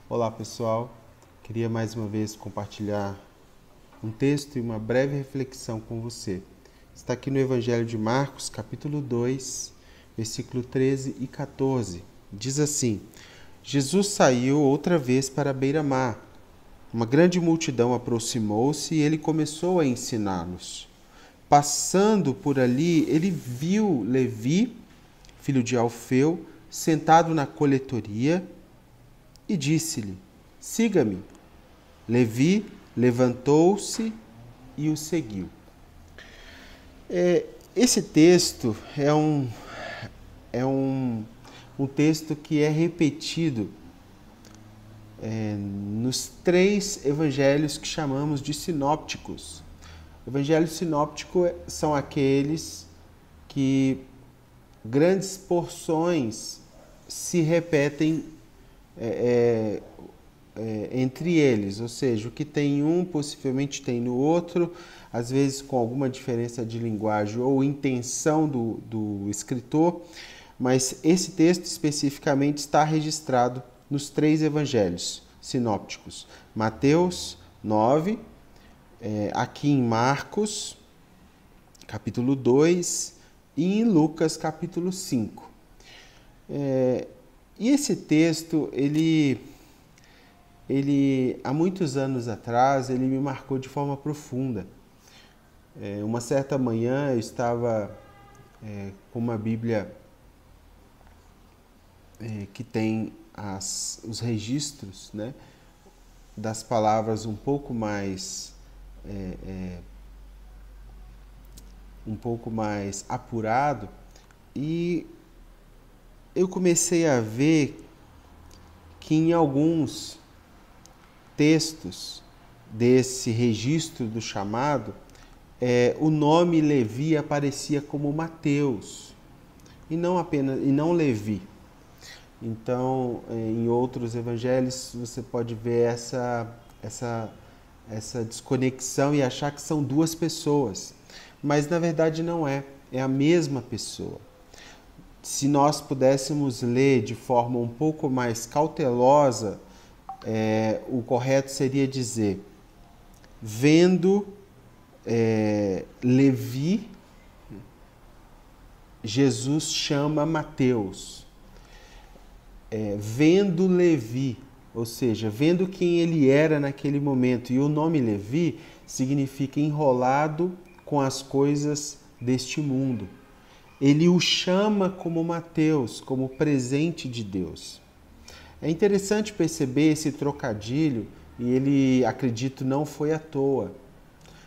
Olá pessoal, queria mais uma vez compartilhar um texto e uma breve reflexão com você. Está aqui no Evangelho de Marcos, capítulo 2, versículo 13 e 14. Diz assim: Jesus saiu outra vez para a beira-mar. Uma grande multidão aproximou-se e ele começou a ensiná-los. Passando por ali, ele viu Levi, filho de Alfeu, sentado na coletoria e disse-lhe: Siga-me. Levi levantou-se e o seguiu. Esse texto é um texto que é repetido nos três evangelhos que chamamos de sinópticos. Evangelho sinóptico são aqueles que grandes porções se repetem entre eles, ou seja, o que tem um possivelmente tem no outro, às vezes com alguma diferença de linguagem ou intenção do escritor, mas esse texto especificamente está registrado nos três evangelhos sinópticos: Mateus 9, aqui em Marcos, capítulo 2, e em Lucas, capítulo 5. E esse texto, ele há muitos anos atrás, ele me marcou de forma profunda. Uma certa manhã eu estava com uma Bíblia que tem os registros, né, das palavras um pouco mais apurado, e eu comecei a ver que em alguns textos desse registro do chamado, o nome Levi aparecia como Mateus e não Levi. Então, em outros evangelhos você pode ver essa desconexão e achar que são duas pessoas, mas na verdade não é a mesma pessoa. Se nós pudéssemos ler de forma um pouco mais cautelosa, o correto seria dizer: vendo Levi, Jesus chama Mateus. Vendo Levi, ou seja, vendo quem ele era naquele momento. E o nome Levi significa enrolado com as coisas deste mundo. Ele o chama como Mateus, como presente de Deus. É interessante perceber esse trocadilho, e ele, acredito, não foi à toa.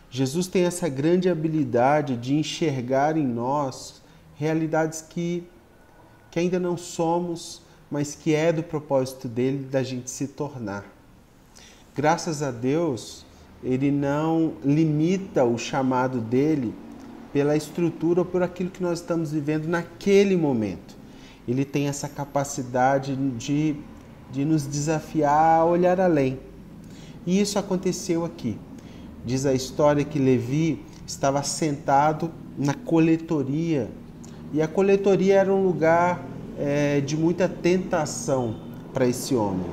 Jesus tem essa grande habilidade de enxergar em nós realidades que ainda não somos, mas que é do propósito dele da gente se tornar. Graças a Deus, ele não limita o chamado dele pela estrutura ou por aquilo que nós estamos vivendo naquele momento. Ele tem essa capacidade de nos desafiar a olhar além. E isso aconteceu aqui. Diz a história que Levi estava sentado na coletoria. E a coletoria era um lugar de muita tentação para esse homem.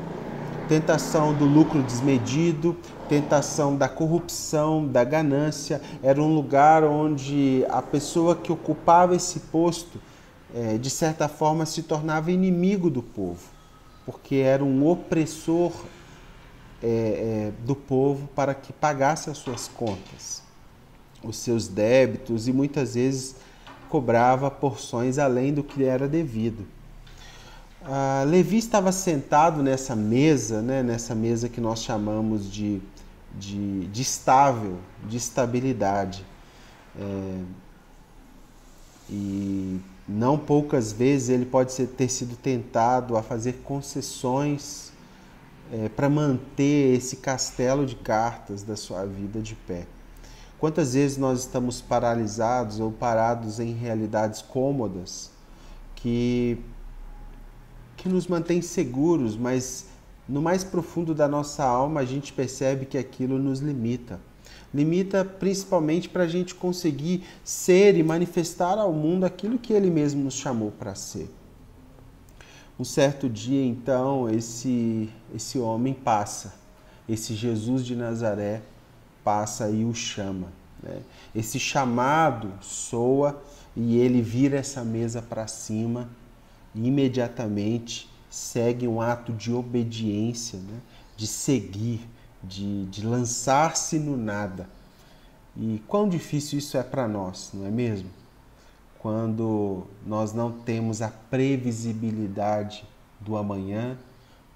Tentação do lucro desmedido, tentação da corrupção, da ganância. Era um lugar onde a pessoa que ocupava esse posto, de certa forma, se tornava inimigo do povo, porque era um opressor do povo para que pagasse as suas contas, os seus débitos, e muitas vezes cobrava porções além do que lhe era devido. Levi estava sentado nessa mesa, né, nessa mesa que nós chamamos de estável, de estabilidade. E não poucas vezes ele pode ter sido tentado a fazer concessões para manter esse castelo de cartas da sua vida de pé. Quantas vezes nós estamos paralisados ou parados em realidades cômodas que nos mantém seguros, mas no mais profundo da nossa alma a gente percebe que aquilo nos limita. Limita principalmente para a gente conseguir ser e manifestar ao mundo aquilo que Ele mesmo nos chamou para ser. Um certo dia, então, esse homem passa, esse Jesus de Nazaré passa e o chama, né? Esse chamado soa e ele vira essa mesa para cima e imediatamente segue um ato de obediência, né? De seguir, de lançar-se no nada. E quão difícil isso é para nós, não é mesmo? Quando nós não temos a previsibilidade do amanhã,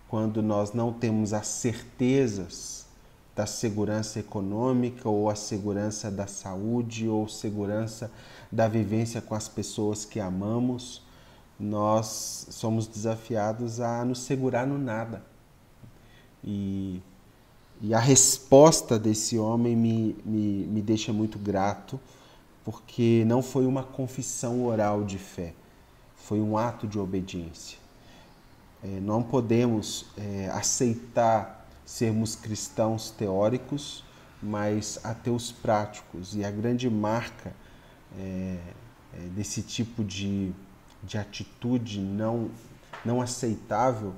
quando nós não temos as certezas da segurança econômica ou a segurança da saúde ou segurança da vivência com as pessoas que amamos, nós somos desafiados a nos segurar no nada. E a resposta desse homem me deixa muito grato, porque não foi uma confissão oral de fé, foi um ato de obediência. Não podemos aceitar sermos cristãos teóricos, mas ateus práticos. E a grande marca desse tipo de atitude não aceitável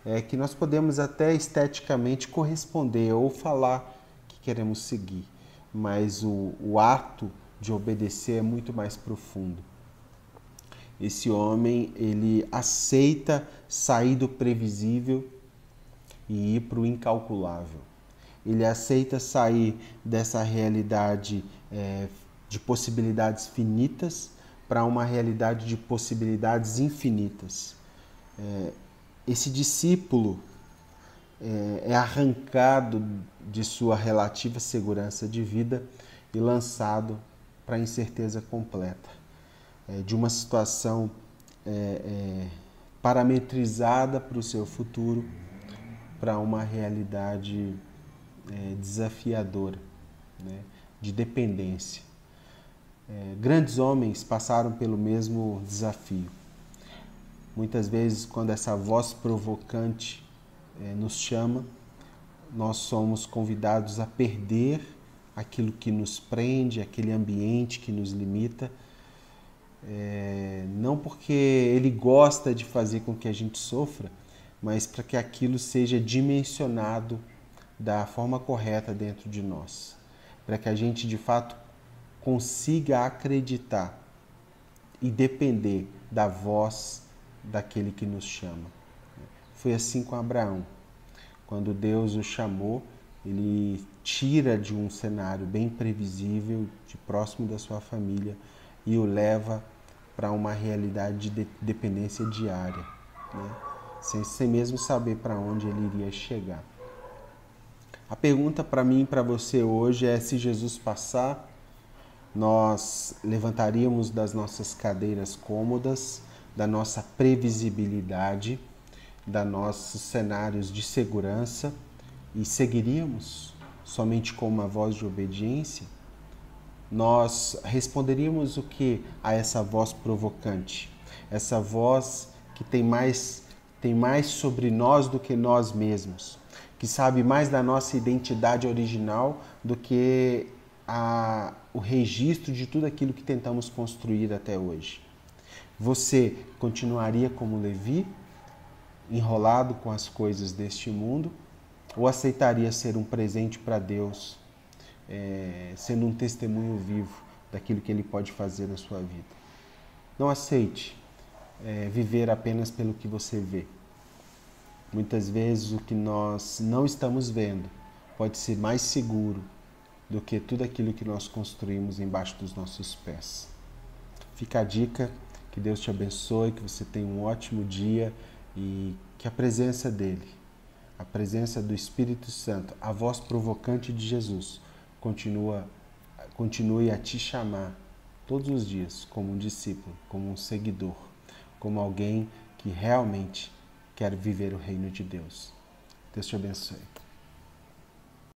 é que nós podemos até esteticamente corresponder ou falar que queremos seguir, mas o ato de obedecer é muito mais profundo. Esse homem, ele aceita sair do previsível e ir para o incalculável. Ele aceita sair dessa realidade de possibilidades finitas para uma realidade de possibilidades infinitas. Esse discípulo é arrancado de sua relativa segurança de vida e lançado para a incerteza completa, de uma situação parametrizada para o seu futuro, para uma realidade desafiadora, né, de dependência. Grandes homens passaram pelo mesmo desafio. Muitas vezes, quando essa voz provocante nos chama, nós somos convidados a perder aquilo que nos prende, aquele ambiente que nos limita, não porque ele gosta de fazer com que a gente sofra, mas para que aquilo seja dimensionado da forma correta dentro de nós, para que a gente de fato consiga acreditar e depender da voz daquele que nos chama. Foi assim com Abraão. Quando Deus o chamou, ele tira de um cenário bem previsível, de próximo da sua família, e o leva para uma realidade de dependência diária, né? Sem mesmo saber para onde ele iria chegar. A pergunta para mim e para você hoje é: se Jesus passar, nós levantaríamos das nossas cadeiras cômodas, da nossa previsibilidade, dos nossos cenários de segurança e seguiríamos somente com uma voz de obediência? Nós responderíamos o que a essa voz provocante? Essa voz que tem mais sobre nós do que nós mesmos, que sabe mais da nossa identidade original do que o registro de tudo aquilo que tentamos construir até hoje. Você continuaria como Levi, enrolado com as coisas deste mundo, ou aceitaria ser um presente para Deus, sendo um testemunho vivo daquilo que Ele pode fazer na sua vida? Não aceite viver apenas pelo que você vê. Muitas vezes o que nós não estamos vendo pode ser mais seguro do que tudo aquilo que nós construímos embaixo dos nossos pés. Fica a dica, que Deus te abençoe, que você tenha um ótimo dia e que a presença dEle, a presença do Espírito Santo, a voz provocante de Jesus, continue a te chamar todos os dias como um discípulo, como um seguidor, como alguém que realmente quer viver o reino de Deus. Deus te abençoe.